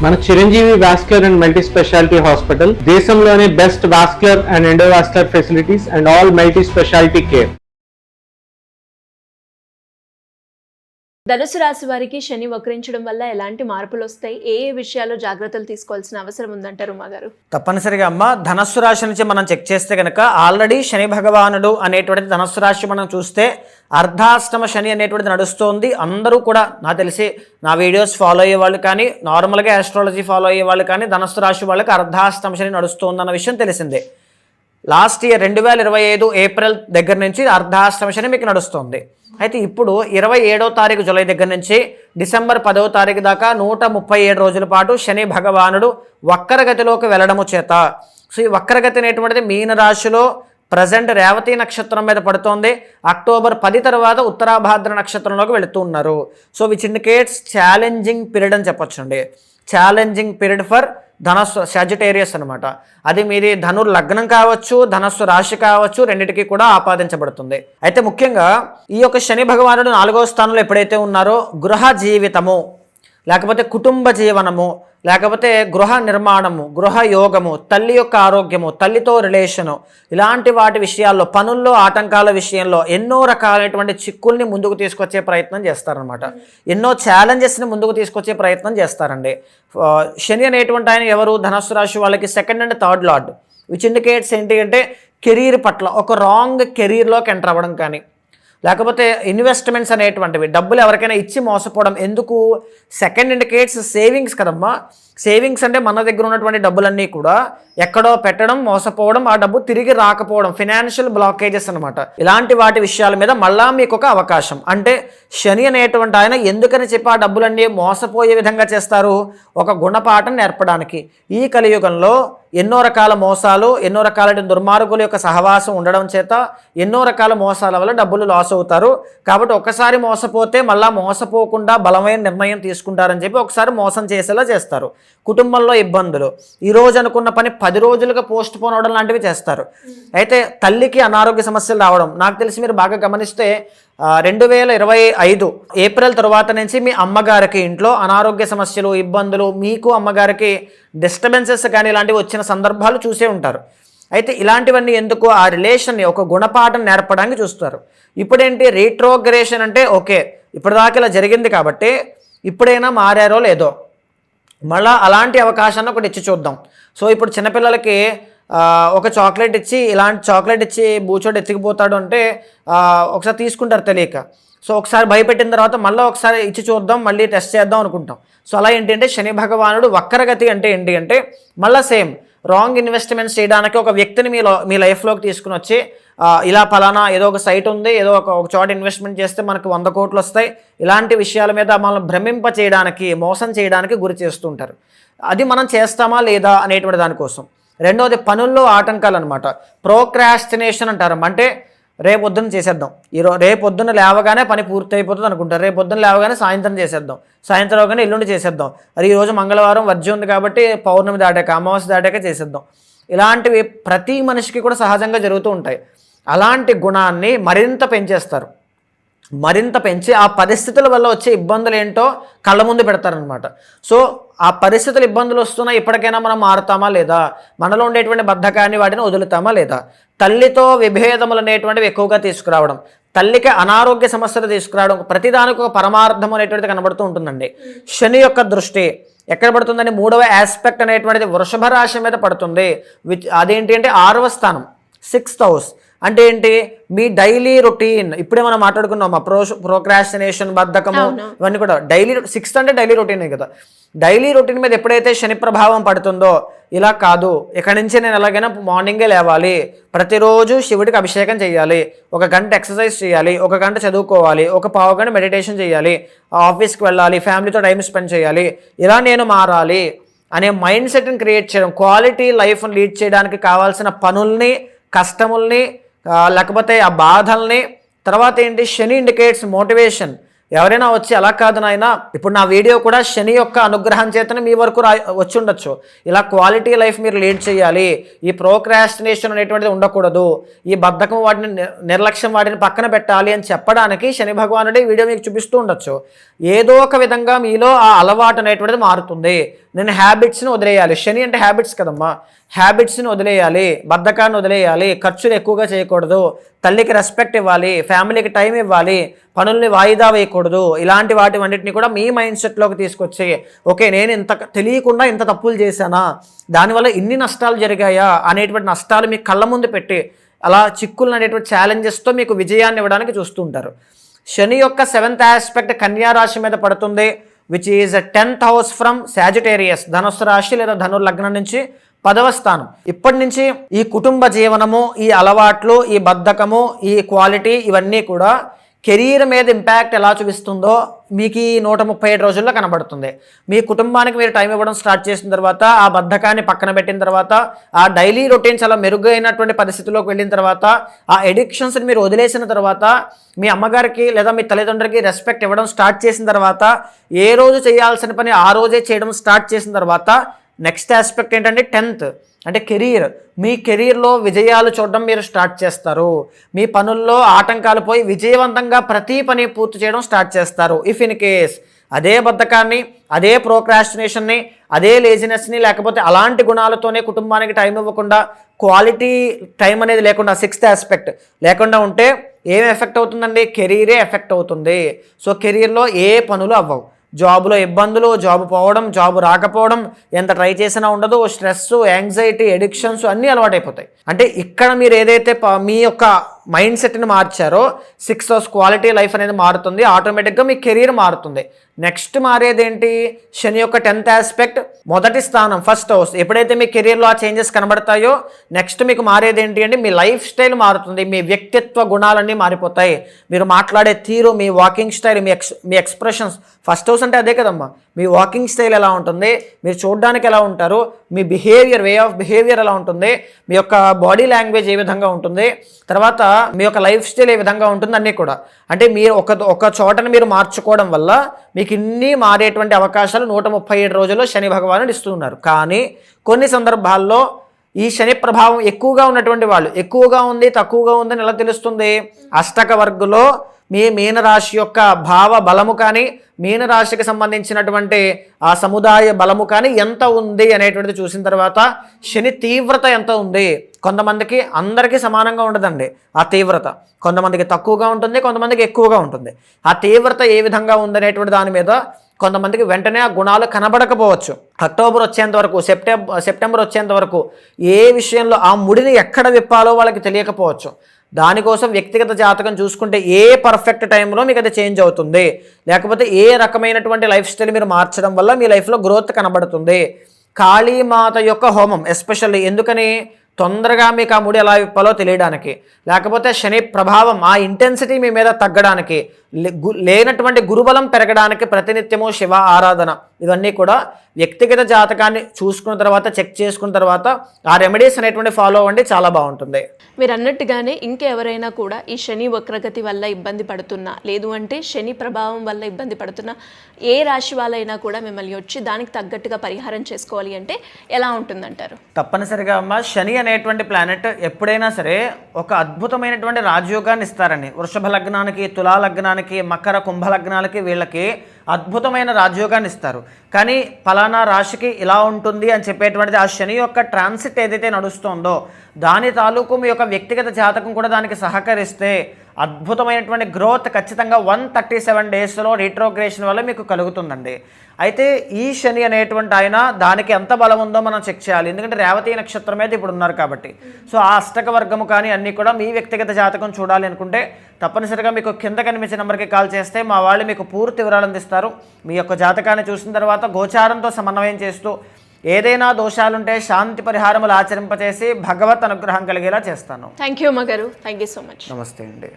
మన Chiranjeevi vascular and multi speciality hospital దేశంలోనే best vascular and endovascular facilities and all multi speciality care. ధనుసు రాశి వారికి శని వక్రించడం వల్ల ఎలాంటి మార్పులు వస్తాయి, ఏ విషయాల్లో జాగ్రత్తలు తీసుకోవాల్సిన అవసరం ఉందంటారు ఉమాగారు? తప్పనిసరిగా అమ్మ, ధనస్సు రాశి నుంచి మనం చెక్ చేస్తే కనుక ఆల్రెడీ శని భగవానుడు అనేటువంటిది ధనస్సు రాశి మనం చూస్తే అర్ధాష్టమ శని అనేటువంటిది నడుస్తోంది. అందరూ కూడా నాకు తెలిసి నా వీడియోస్ ఫాలో అయ్యే వాళ్ళు కానీ నార్మల్గా ఆస్ట్రాలజీ ఫాలో అయ్యే వాళ్ళు కానీ ధనస్సు రాశి వాళ్ళకి అర్ధాష్టమ శని నడుస్తోంది అన్న విషయం తెలిసిందే. లాస్ట్ ఇయర్ 2025 ఏప్రిల్ దగ్గర నుంచి అర్ధాష్టమ శని మీకు నడుస్తుంది. అయితే ఇప్పుడు 27వ తారీఖు జూలై దగ్గర నుంచి డిసెంబర్ 10వ తారీఖు దాకా 137 రోజుల పాటు శని భగవానుడు వక్రగతిలోకి వెళ్ళడము చేత, సో ఈ వక్రగతి అనేటువంటిది మీనరాశిలో ప్రజెంట్ రేవతి నక్షత్రం మీద పడుతోంది. అక్టోబర్ 10 తర్వాత ఉత్తరాభాద్ర నక్షత్రంలోకి వెళుతూ ఉన్నారు. So which indicates challenging period అని చెప్పొచ్చండి. ఛాలెంజింగ్ పీరియడ్ ఫర్ ధనస్సు సాజిటేరియస్ అనమాట. అది మీది ధనుర్ లగ్నం కావచ్చు, ధనస్సు రాశి కావచ్చు, రెండింటికి కూడా ఆపాదించబడుతుంది. అయితే ముఖ్యంగా ఈ యొక్క శని భగవానుడు 4వ స్థానంలో ఎప్పుడైతే ఉన్నారో గృహ జీవితము, లేకపోతే కుటుంబ జీవనము, లేకపోతే గృహ నిర్మాణము, గృహ యోగము, తల్లి యొక్క ఆరోగ్యము, తల్లితో రిలేషను, ఇలాంటి వాటి విషయాల్లో, పనుల్లో ఆటంకాల విషయంలో ఎన్నో రకాలైనటువంటి చిక్కుల్ని ముందుకు తీసుకొచ్చే ప్రయత్నం చేస్తారనమాట. ఎన్నో ఛాలెంజెస్ని ముందుకు తీసుకొచ్చే ప్రయత్నం చేస్తారండి. శని అనేటువంటి ఆయన ఎవరు? ధనస్సు రాశి వాళ్ళకి 2nd and 3rd lord, which indicates ఏంటి అంటే కెరీర్ పట్ల ఒక రాంగ్ కెరీర్లోకి ఎంటర్ అవ్వడం కానీ, లేకపోతే ఇన్వెస్ట్మెంట్స్ అనేటువంటివి డబ్బులు ఎవరికైనా ఇచ్చి మోసపోవడం. ఎందుకు? 2nd ఇండికేట్స్ సేవింగ్స్ కదమ్మా. సేవింగ్స్ అంటే మన దగ్గర ఉన్నటువంటి డబ్బులన్నీ కూడా ఎక్కడో పెట్టడం, మోసపోవడం, ఆ డబ్బు తిరిగి రాకపోవడం, ఫినాన్షియల్ బ్లాకేజెస్ అనమాట. ఇలాంటి వాటి విషయాల మీద మళ్ళా మీకు ఒక అవకాశం. అంటే శని అనేటువంటి ఆయన ఎందుకని చెప్పి ఆ డబ్బులన్నీ మోసపోయే విధంగా చేస్తారు? ఒక గుణపాఠం నేర్పడానికి. ఈ కలియుగంలో ఎన్నో రకాల మోసాలు, ఎన్నో రకాల దుర్మార్గుల యొక్క సహవాసం ఉండడం చేత ఎన్నో రకాల మోసాల వల్ల డబ్బులు లాస్ అవుతారు. కాబట్టి ఒకసారి మోసపోతే మళ్ళా మోసపోకుండా బలమైన నిర్ణయం తీసుకుంటారని చెప్పి ఒకసారి మోసం చేసేలా చేస్తారు. కుటుంబంలో ఇబ్బందులు, ఈరోజు అనుకున్న పని 10 రోజులుగా పోస్ట్ పోన్ అవడం లాంటివి చేస్తారు. అయితే తల్లికి అనారోగ్య సమస్యలు రావడం, నాకు తెలిసి మీరు బాగా గమనిస్తే 2025 ఏప్రిల్ తర్వాత నుంచి మీ అమ్మగారికి ఇంట్లో అనారోగ్య సమస్యలు, ఇబ్బందులు, మీకు అమ్మగారికి డిస్టర్బెన్సెస్ కానీ ఇలాంటివి వచ్చిన సందర్భాలు చూసే ఉంటారు. అయితే ఇలాంటివన్నీ ఎందుకు? ఆ రిలేషన్ని ఒక గుణపాఠం నేర్పడానికి చూస్తారు. ఇప్పుడేంటి? రీట్రోగ్రేషన్ అంటే ఓకే, ఇప్పటిదాకా ఇలా జరిగింది కాబట్టి ఇప్పుడైనా మారారో లేదో, మళ్ళీ అలాంటి అవకాశాన్ని ఒకటి ఇచ్చి చూద్దాం. సో ఇప్పుడు చిన్నపిల్లలకి ఒక చాక్లెట్ ఇచ్చి, ఇలాంటి చాక్లెట్ ఇచ్చి బూచోడు ఎత్తికిపోతాడు అంటే ఒకసారి తీసుకుంటారు తెలియక. సో ఒకసారి భయపెట్టిన తర్వాత మళ్ళీ ఒకసారి ఇచ్చి చూద్దాం, మళ్ళీ టెస్ట్ చేద్దాం అనుకుంటాం. సో అలా ఏంటంటే శని భగవానుడు వక్రగతి అంటే ఏంటి అంటే మళ్ళీ సేమ్ రాంగ్ ఇన్వెస్ట్మెంట్స్ చేయడానికి ఒక వ్యక్తిని మీ లైఫ్లోకి తీసుకుని వచ్చి ఇలా ఫలానా ఏదో ఒక సైట్ ఉంది, ఏదో ఒక చోట ఇన్వెస్ట్మెంట్ చేస్తే మనకు 100 కోట్లు వస్తాయి, ఇలాంటి విషయాల మీద మనల్ని భ్రమింప చేయడానికి, మోసం చేయడానికి గురి చేస్తుంటారు. అది మనం చేస్తామా లేదా అనేటువంటి దానికోసం. రెండవది పనుల్లో ఆటంకాలు అనమాట. ప్రోక్రాస్టినేషన్ అంటారు. అంటే రేపొద్దున చేసేద్దాం, రేపొద్దున లేవగానే పని పూర్తి అయిపోతుంది అనుకుంటారు, రేపొద్దున లేవగానే సాయంత్రం చేసేద్దాం, సాయంత్రం అవగానే ఎల్లుండి చేసేద్దాం, అది ఈరోజు మంగళవారం వర్జ్యం ఉంది కాబట్టి పౌర్ణమి దాటాక, అమావాస్య దాటాక చేసేద్దాం. ఇలాంటివి ప్రతి మనిషికి కూడా సహజంగా జరుగుతూ ఉంటాయి. అలాంటి గుణాన్ని మరింత పెంచేస్తారు. మరింత పెంచి ఆ పరిస్థితుల వల్ల వచ్చే ఇబ్బందులు ఏంటో కళ్ళ ముందు పెడతారనమాట. సో ఆ పరిస్థితులు, ఇబ్బందులు వస్తున్నా ఇప్పటికైనా మనం మారుతామా లేదా, మనలో ఉండేటువంటి బద్ధకాన్ని వాటిని వదులుతామా లేదా, తల్లితో విభేదములు అనేటువంటివి ఎక్కువగా తీసుకురావడం, తల్లికి అనారోగ్య సమస్యలు తీసుకురావడం, ప్రతిదానికి ఒక పరమార్థం అనేటువంటిది కనబడుతూ ఉంటుందండి. శని యొక్క దృష్టి ఎక్కడ పడుతుందని 3వ ఆస్పెక్ట్ అనేటువంటిది వృషభ రాశి మీద పడుతుంది. అదేంటి అంటే 6వ స్థానం, 6th హౌస్. అంటే ఏంటి? మీ డైలీ రొటీన్. ఇప్పుడే మనం మాట్లాడుకున్నాం ప్రోక్రాస్టినేషన్, బద్ధకము, ఇవన్నీ కూడా డైలీ 6th అంటే డైలీ రొటీనే కదా. డైలీ రొటీన్ మీద ఎప్పుడైతే శని ప్రభావం పడుతుందో ఇలా కాదు, ఇక్కడి నుంచి నేను ఎలాగైనా మార్నింగే లేవాలి, ప్రతిరోజు శివుడికి అభిషేకం చేయాలి, 1 గంట ఎక్సర్సైజ్ చేయాలి, 1 గంట చదువుకోవాలి, 1 పావు గంట మెడిటేషన్ చేయాలి, ఆఫీస్కి వెళ్ళాలి, ఫ్యామిలీతో టైం స్పెండ్ చేయాలి, ఇలా నేను మారాలి అనే మైండ్ సెట్ని క్రియేట్ చేయడం, క్వాలిటీ లైఫ్ని లీడ్ చేయడానికి కావాల్సిన పనుల్ని, కష్టముల్ని, లేకపోతే ఆ బాధల్ని. తర్వాత ఏంటి? శని ఇండికేట్స్ మోటివేషన్. ఎవరైనా వచ్చి అలా కాదు నాయన, ఇప్పుడు నా వీడియో కూడా శని యొక్క అనుగ్రహం చేతనే మీ వరకు వచ్చి ఉండొచ్చు, ఇలా క్వాలిటీ లైఫ్ మీరు లీడ్ చేయాలి, ఈ ప్రోక్రాస్టినేషన్ అనేటువంటిది ఉండకూడదు, ఈ బద్ధకం వాటిని నిర్లక్ష్యం వాటిని పక్కన పెట్టాలి అని చెప్పడానికి శని భగవానుడి వీడియో మీకు చూపిస్తూ ఉండొచ్చు. ఏదో ఒక విధంగా మీలో ఆ అలవాటు అనేటువంటిది మారుతుంది. నేను హ్యాబిట్స్ని వదిలేయాలి. శని అంటే హ్యాబిట్స్ కదమ్మా, హ్యాబిట్స్ని వదిలేయాలి, బద్ధకాన్ని వదిలేయాలి, ఖర్చులు ఎక్కువగా చేయకూడదు, తల్లికి రెస్పెక్ట్ ఇవ్వాలి, ఫ్యామిలీకి టైం ఇవ్వాలి, పనుల్ని వాయిదా వేయకూడదు, ఇలాంటి వాటివన్నిటిని కూడా మీ మైండ్ సెట్లోకి తీసుకొచ్చి ఓకే నేను ఇంత తెలియకుండా ఇంత తప్పులు చేశానా, దానివల్ల ఇన్ని నష్టాలు జరిగాయా అనేటువంటి నష్టాలు మీ కళ్ళ ముందు పెట్టి అలా చిక్కులు అనేటువంటి ఛాలెంజెస్తో మీకు విజయాన్ని ఇవ్వడానికి చూస్తుంటారు. శని యొక్క 7th ఆస్పెక్ట్ కన్యా రాశి మీద పడుతుంది, which is 10th house from Sagittarius, ధనుస్సు రాశి లేదా ధనుర్లగ్నం నుంచి 10వ స్థానం. ఇప్పటి నుంచి ఈ కుటుంబ జీవనము, ఈ అలవాట్లు, ఈ బద్ధకము, ఈ క్వాలిటీ ఇవన్నీ కూడా కెరీర్ మీద ఇంపాక్ట్ ఎలా చూపిస్తుందో మీకు ఈ 137 రోజుల్లో కనబడుతుంది. మీ కుటుంబానికి మీరు టైం ఇవ్వడం స్టార్ట్ చేసిన తర్వాత, ఆ బద్ధకాన్ని పక్కన పెట్టిన తర్వాత, ఆ డైలీ రొటీన్ చాలా మెరుగైనటువంటి పరిస్థితిలోకి వెళ్ళిన తర్వాత, ఆ ఎడిక్షన్స్ని మీరు వదిలేసిన తర్వాత, మీ అమ్మగారికి లేదా మీ తల్లిదండ్రులకి రెస్పెక్ట్ ఇవ్వడం స్టార్ట్ చేసిన తర్వాత, ఏ రోజు చేయాల్సిన పని ఆ రోజే చేయడం స్టార్ట్ చేసిన తర్వాత, నెక్స్ట్ ఆస్పెక్ట్ ఏంటంటే 10th అంటే కెరీర్. మీ కెరీర్లో విజయాలు చూడడం మీరు స్టార్ట్ చేస్తారు. మీ పనుల్లో ఆటంకాలు పోయి విజయవంతంగా ప్రతి పని పూర్తి చేయడం స్టార్ట్ చేస్తారు. ఇఫ్ ఇన్ కేస్ అదే బద్ధకాన్ని, అదే ప్రోక్రాస్టినేషన్ని, అదే లేజినెస్ని, లేకపోతే అలాంటి గుణాలతోనే కుటుంబానికి టైం ఇవ్వకుండా, క్వాలిటీ టైం అనేది లేకుండా, 6th ఆస్పెక్ట్ లేకుండా ఉంటే ఏం ఎఫెక్ట్ అవుతుందండి? కెరీరే ఎఫెక్ట్ అవుతుంది. సో కెరీర్లో ఏ పనులు అవ్వవు, జాబులో ఇబ్బందులు, జాబు పోవడం, జాబు రాకపోవడం, ఎంత ట్రై చేసినా ఉండదు, స్ట్రెస్, యాంగ్జైటీ, ఎడిక్షన్స్ అన్నీ అలవాటైపోతాయి. అంటే ఇక్కడ మీరు ఏదైతే మీ యొక్క మైండ్ సెట్ని మార్చారో 6th హౌస్ క్వాలిటీ లైఫ్ అనేది మారుతుంది, ఆటోమేటిక్గా మీ కెరీర్ మారుతుంది. నెక్స్ట్ మారేది ఏంటి? శని యొక్క 10th ఆస్పెక్ట్ మొదటి స్థానం, ఫస్ట్ హౌస్. ఎప్పుడైతే మీ కెరీర్లో ఆ చేంజెస్ కనబడతాయో నెక్స్ట్ మీకు మారేది ఏంటి అంటే మీ లైఫ్ స్టైల్ మారుతుంది, మీ వ్యక్తిత్వ గుణాలన్నీ మారిపోతాయి, మీరు మాట్లాడే తీరు, మీ వాకింగ్ స్టైల్, మీ ఎక్స్ప్రెషన్స్. ఫస్ట్ హౌస్ అంటే అదే కదమ్మా, మీ వాకింగ్ స్టైల్ ఎలా ఉంటుంది, మీరు చూడడానికి ఎలా ఉంటారు, మీ బిహేవియర్, వే ఆఫ్ బిహేవియర్ ఎలా ఉంటుంది, మీ యొక్క బాడీ లాంగ్వేజ్ ఏ విధంగా ఉంటుంది, తర్వాత మీ యొక్క లైఫ్ స్టైల్ ఏ విధంగా ఉంటుంది అన్నీ కూడా. అంటే మీరు ఒక చోటను మీరు మార్చుకోవడం వల్ల మీకు ఇన్ని మారేటువంటి అవకాశాలు 137 రోజుల్లో శని భగవానుడు ఇస్తున్నారు. కానీ కొన్ని సందర్భాల్లో ఈ శని ప్రభావం ఎక్కువగా ఉన్నటువంటి వాళ్ళు, ఎక్కువగా ఉంది తక్కువగా ఉందని ఎలా తెలుస్తుంది? అష్టక వర్గులో మీ మీనరాశి యొక్క భావ బలము కానీ, మీనరాశికి సంబంధించినటువంటి ఆ సముదాయ బలము కానీ ఎంత ఉంది అనేటువంటిది చూసిన తర్వాత శని తీవ్రత ఎంత ఉంది, కొంతమందికి అందరికీ సమానంగా ఉండదండి ఆ తీవ్రత, కొంతమందికి తక్కువగా ఉంటుంది, కొంతమందికి ఎక్కువగా ఉంటుంది. ఆ తీవ్రత ఏ విధంగా ఉందనేటువంటి దాని మీద కొంతమందికి వెంటనే ఆ గుణాలు కనబడకపోవచ్చు. అక్టోబర్ వచ్చేంత వరకు, సెప్టెంబర్ వచ్చేంత వరకు ఏ విషయంలో ఆ ముడిని ఎక్కడ విప్పాలో వాళ్ళకి తెలియకపోవచ్చు. దానికోసం వ్యక్తిగత జాతకం చూసుకుంటే ఏ పర్ఫెక్ట్ టైంలో మీకు అది చేంజ్ అవుతుంది, లేకపోతే ఏ రకమైనటువంటి లైఫ్ స్టైల్ మీరు మార్చడం వల్ల మీ లైఫ్లో గ్రోత్ కనబడుతుంది. కాళీమాత యొక్క హోమం ఎస్పెషల్లీ ఎందుకని? తొందరగా మీకు ఆ ముడి ఎలా విప్పాలో తెలియడానికి, లేకపోతే శని ప్రభావం ఆ ఇంటెన్సిటీ మీ మీద తగ్గడానికి, లేనటువంటి గురుబలం పెరగడానికి ప్రతినిత్యము శివ ఆరాధన, ఇవన్నీ కూడా వ్యక్తిగత జాతకాన్ని చూసుకున్న తర్వాత, చెక్ చేసుకున్న తర్వాత ఆ రెమెడీస్ అనేటువంటి ఫాలో అవ్వండి, చాలా బాగుంటుంది. మీరు అన్నట్టుగానే ఇంకెవరైనా కూడా ఈ శని వక్రగతి వల్ల ఇబ్బంది పడుతున్నా, లేదు అంటే శని ప్రభావం వల్ల ఇబ్బంది పడుతున్నా, ఏ రాశి వాళ్ళైనా కూడా మిమ్మల్ని వచ్చి దానికి తగ్గట్టుగా పరిహారం చేసుకోవాలి అంటే ఎలా ఉంటుందంటారు? తప్పనిసరిగా అమ్మ, శని అనేటువంటి ప్లానెట్ ఎప్పుడైనా సరే ఒక అద్భుతమైనటువంటి రాజయోగాన్ని ఇస్తారని. వృషభ లగ్నానికి, తులా లగ్నానికి, మకర కుంభ లగ్నాలకి వీళ్ళకి అద్భుతమైన రాజయోగాన్ని ఇస్తారు. కానీ ఫలానా రాశికి ఇలా ఉంటుంది అని చెప్పేటువంటిది ఆ శని యొక్క ట్రాన్సిట్ ఏదైతే నడుస్తుందో దాని తాలూకు మీ యొక్క వ్యక్తిగత జాతకం కూడా దానికి సహకరిస్తే అద్భుతమైనటువంటి గ్రోత్ ఖచ్చితంగా 137 డేస్లో రీట్రోగ్రేషన్ వల్ల మీకు కలుగుతుందండి. అయితే ఈ శని అనేటువంటి ఆయన దానికి ఎంత బలం ఉందో మనం చెక్ చేయాలి, ఎందుకంటే రేవతి నక్షత్రం మీద ఇప్పుడు ఉన్నారు కాబట్టి. సో ఆ అష్టక వర్గము కానీ అన్నీ కూడా మీ వ్యక్తిగత జాతకం చూడాలి అనుకుంటే తప్పనిసరిగా మీకు కింద కనిపించే నెంబర్కి కాల్ చేస్తే మా వాళ్ళు మీకు పూర్తి వివరాలు అందిస్తారు. మీ యొక్క జాతకాన్ని చూసిన తర్వాత గోచారంతో సమన్వయం చేస్తూ ఏదైనా దోషాలుంటే శాంతి పరిహారములు ఆచరింపచేసి భగవత్ అనుగ్రహం కలిగేలా చేస్తాను. థ్యాంక్ యూ అమ్మగారు, థ్యాంక్ యూ సో మచ్. నమస్తే అండి.